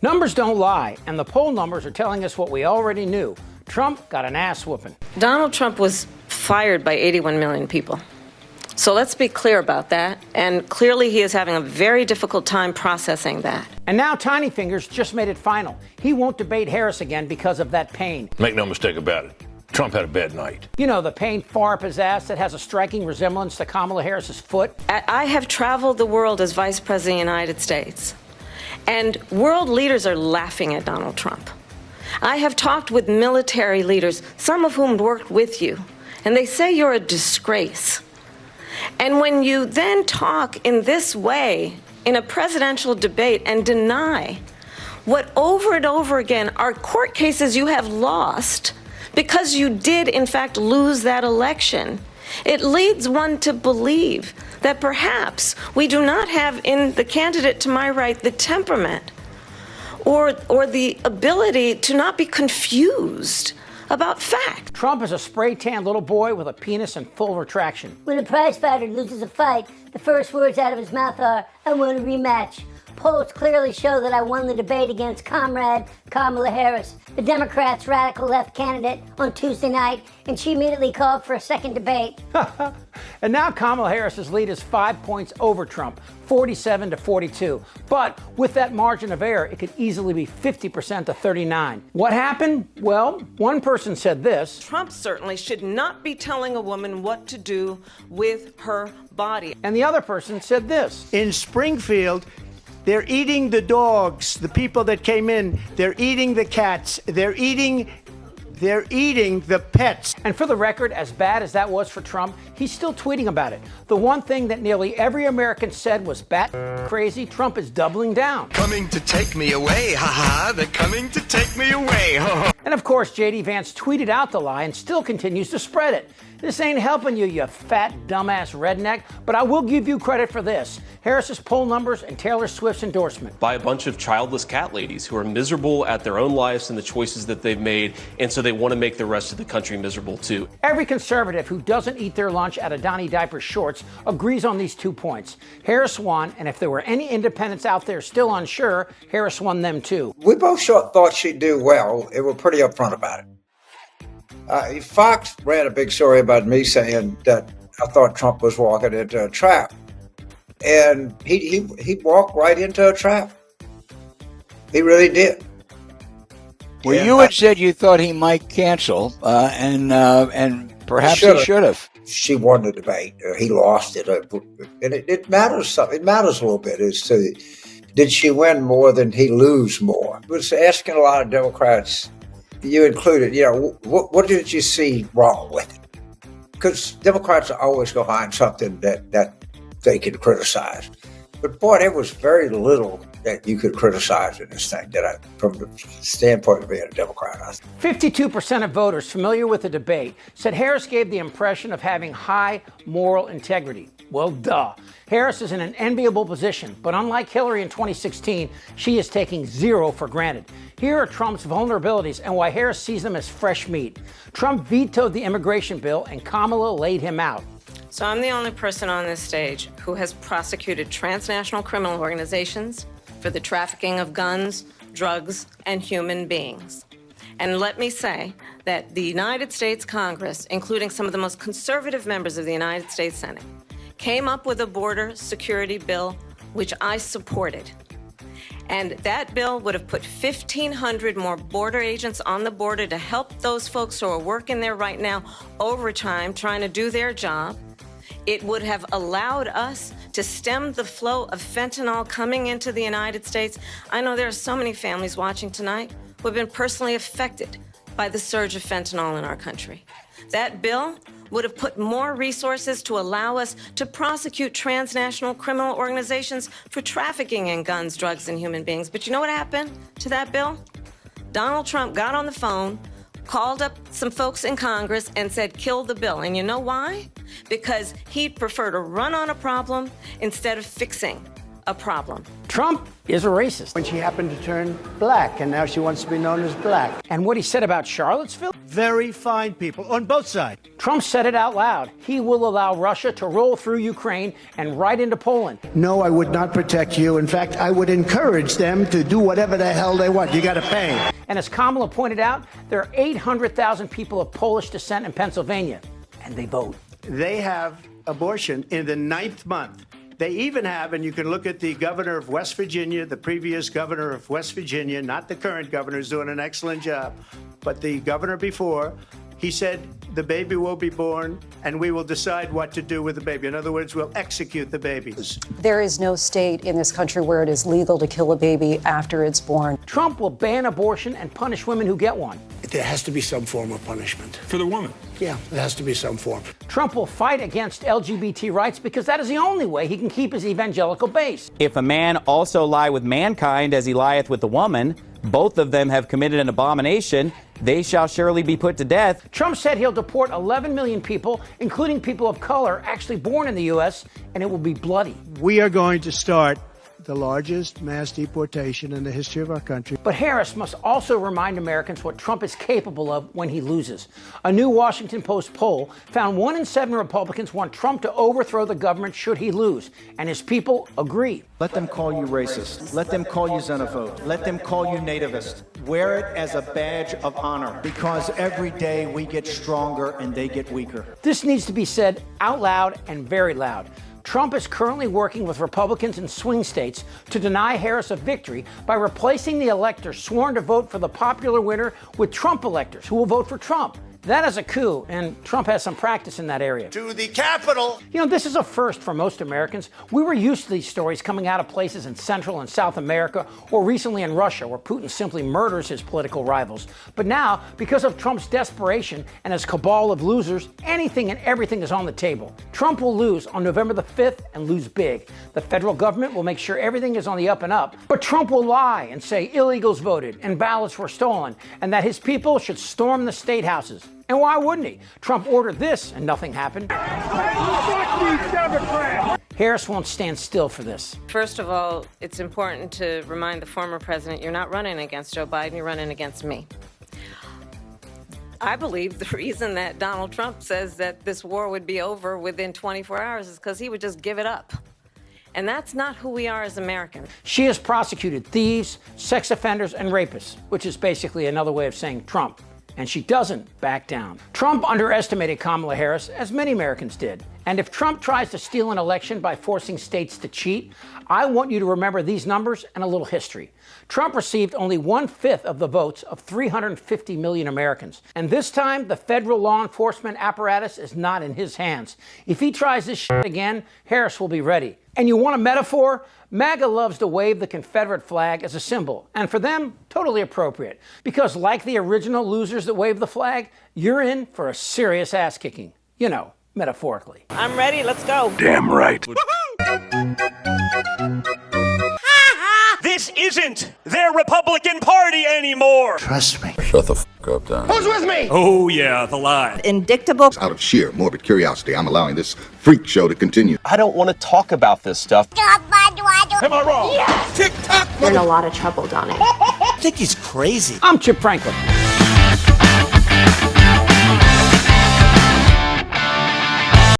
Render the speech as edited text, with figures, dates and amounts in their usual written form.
Numbers don't lie, and the poll numbers are telling us what we already knew. Trump got an ass whooping. Donald Trump was fired by 81 million people. So let's be clear about that. And clearly he is having a very difficult time processing that. And now Tiny Fingers just made it final. He won't debate Harris again because of that pain. Make no mistake about it. Trump had a bad night. You know, the pain far up his ass that has a striking resemblance to Kamala Harris's foot. I have traveled the world as Vice President of the United States, and world leaders are laughing at Donald Trump. I have talked with military leaders, some of whom worked with you, and they say you're a disgrace. And when you then talk in this way in a presidential debate and deny what over and over again are court cases you have lost because you did in fact lose that election, it leads one to believe that perhaps we do not have in the candidate to my right the temperament or the ability to not be confused about fact. Trump is a spray-tanned little boy with a penis in full retraction. When a prize fighter loses a fight, the first words out of his mouth are, "I want a rematch." Polls clearly show that I won the debate against comrade Kamala Harris, the Democrats' radical left candidate, on Tuesday night, and she immediately called for a second debate. And now Kamala Harris's lead is 5 points over Trump, 47 to 42. But with that margin of error, it could easily be 50% to 39. What happened? Well, one person said this. Trump certainly should not be telling a woman what to do with her body. And the other person said this. In Springfield, they're eating the dogs, the people that came in. They're eating the cats. They're eating the pets. And for the record, as bad as that was for Trump, he's still tweeting about it. The one thing that nearly every American said was bat crazy, Trump is doubling down. Coming to take me away, haha, they're coming to take me away, haha. And of course, JD Vance tweeted out the lie and still continues to spread it. This ain't helping you, you fat, dumbass redneck, but I will give you credit for this. Harris's poll numbers and Taylor Swift's endorsement. By a bunch of childless cat ladies who are miserable at their own lives and the choices that they've made, and so they want to make the rest of the country miserable too. Every conservative who doesn't eat their lunch at a Donnie Diaper Shorts agrees on these 2 points. Harris won, and if there were any independents out there still unsure, Harris won them too. We both thought she'd do well. They were pretty upfront about it. Fox ran a big story about me saying that I thought Trump was walking into a trap. And he walked right into a trap. He really did. Well, you had said you thought he might cancel, and perhaps he should have. She won the debate. He lost it. And it matters. It matters a little bit as to, did she win more than he lose more? I was asking a lot of Democrats, you included, what did you see wrong with it? Because Democrats always go find something that they can criticize. But boy, there was very little that you could criticize in this thing from the standpoint of being a Democrat. 52% of voters familiar with the debate said Harris gave the impression of having high moral integrity. Well, duh. Harris is in an enviable position, but unlike Hillary in 2016, she is taking zero for granted. Here are Trump's vulnerabilities and why Harris sees them as fresh meat. Trump vetoed the immigration bill and Kamala laid him out. So I'm the only person on this stage who has prosecuted transnational criminal organizations for the trafficking of guns, drugs, and human beings. And let me say that the United States Congress, including some of the most conservative members of the United States Senate, came up with a border security bill, which I supported. And that bill would have put 1,500 more border agents on the border to help those folks who are working there right now overtime, trying to do their job. It would have allowed us to stem the flow of fentanyl coming into the United States. I know there are so many families watching tonight who have been personally affected by the surge of fentanyl in our country. That bill would have put more resources to allow us to prosecute transnational criminal organizations for trafficking in guns, drugs, and human beings. But you know what happened to that bill? Donald Trump got on the phone, called up some folks in Congress and said, kill the bill. And you know why? Because he'd prefer to run on a problem instead of fixing a problem. Trump is a racist. When she happened to turn black, and now she wants to be known as black. And what he said about Charlottesville? Very fine people on both sides. Trump said it out loud. He will allow Russia to roll through Ukraine and right into Poland. No, I would not protect you. In fact, I would encourage them to do whatever the hell they want. You got to pay. And as Kamala pointed out, there are 800,000 people of Polish descent in Pennsylvania, and they vote. They have abortion in the 9th month. They even have, and you can look at the governor of West Virginia, the previous governor of West Virginia, not the current governor, who's doing an excellent job, but the governor before, he said the baby will be born and we will decide what to do with the baby. In other words, we'll execute the baby. There is no state in this country where it is legal to kill a baby after it's born. Trump will ban abortion and punish women who get one. There has to be some form of punishment. For the woman. Yeah, there has to be some form. Trump will fight against LGBT rights because that is the only way he can keep his evangelical base. If a man also lie with mankind as he lieth with the woman, both of them have committed an abomination, they shall surely be put to death. Trump said he'll deport 11 million people, including people of color actually born in the U.S., and it will be bloody. We are going to start the largest mass deportation in the history of our country. But Harris must also remind Americans what Trump is capable of when he loses. A new Washington Post poll found 1 in 7 Republicans want Trump to overthrow the government should he lose, and his people agree. Let them call you racist. Let them call you xenophobe. Let them call you nativist. Wear it as a badge of honor, because every day we get stronger and they get weaker. This needs to be said out loud and very loud. Trump is currently working with Republicans in swing states to deny Harris a victory by replacing the electors sworn to vote for the popular winner with Trump electors who will vote for Trump. That is a coup, and Trump has some practice in that area. To the Capitol! You know, this is a first for most Americans. We were used to these stories coming out of places in Central and South America, or recently in Russia, where Putin simply murders his political rivals. But now, because of Trump's desperation and his cabal of losers, anything and everything is on the table. Trump will lose on November the 5th and lose big. The federal government will make sure everything is on the up and up. But Trump will lie and say illegals voted and ballots were stolen, and that his people should storm the state houses. And why wouldn't he? Trump ordered this and nothing happened. Harris won't stand still for this. First of all, it's important to remind the former president you're not running against Joe Biden, you're running against me. I believe the reason that Donald Trump says that this war would be over within 24 hours is because he would just give it up. And that's not who we are as Americans. She has prosecuted thieves, sex offenders, and rapists, which is basically another way of saying Trump. And she doesn't back down. Trump underestimated Kamala Harris, as many Americans did. And if Trump tries to steal an election by forcing states to cheat, I want you to remember these numbers and a little history. Trump received only 1/5 of the votes of 350 million Americans. And this time, the federal law enforcement apparatus is not in his hands. If he tries this shit again, Harris will be ready. And you want a metaphor? MAGA loves to wave the Confederate flag as a symbol, and for them, totally appropriate. Because like the original losers that waved the flag, you're in for a serious ass-kicking. You know, metaphorically. I'm ready, let's go. Damn right. This isn't their Republican Party anymore. Trust me. Shut the fuck up, Don. Who's with me? Oh, yeah, the lie. Indictable. Out of sheer morbid curiosity, I'm allowing this freak show to continue. I don't want to talk about this stuff. Am I wrong? Yes! Tick-tock! You're in a lot of trouble, Donald. I think he's crazy. I'm Chip Franklin.